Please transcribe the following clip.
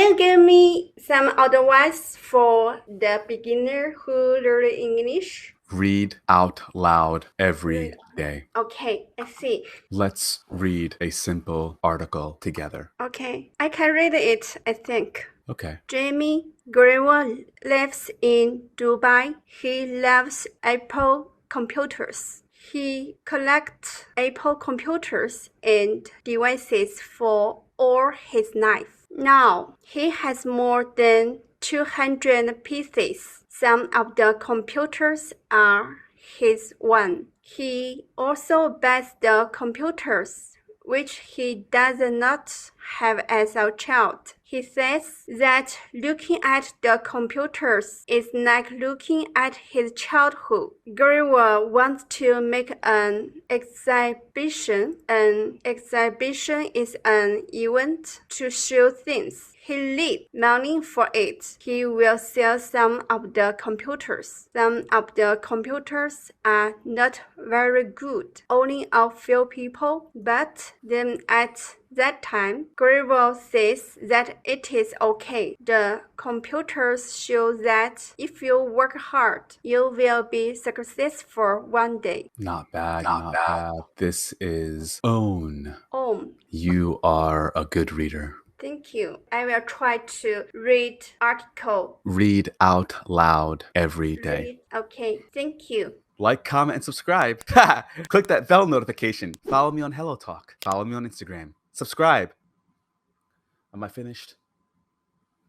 Can you give me some advice for the beginner who learn English? Read out loud every day. Okay, I see. Let's read a simple article together. Okay, I can read it, I think. Okay. Jamie Greer lives in Dubai. He loves Apple computers. He collects Apple computers and devices for all his life. Now, he has more than 200 pieces. Some of the computers are his own. He also buys the computers which he does not have as a child. He says that looking at the computers is like looking at his childhood. Greer wants to make an exhibition. An exhibition is an event to show things. He needs money for it. He will sell some of the computers. Some of the computers are not very good. Only a few people, but then at that time, Greer says that it is okay. The computers show that if you work hard, you will be successful one day. Not bad. This is own. Own. You are a good reader. Thank you. I will try to read article. Read out loud every day. Okay, thank you. Like, comment, and subscribe. Click that bell notification. Follow me on HelloTalk. Follow me on Instagram. Subscribe. Am I finished?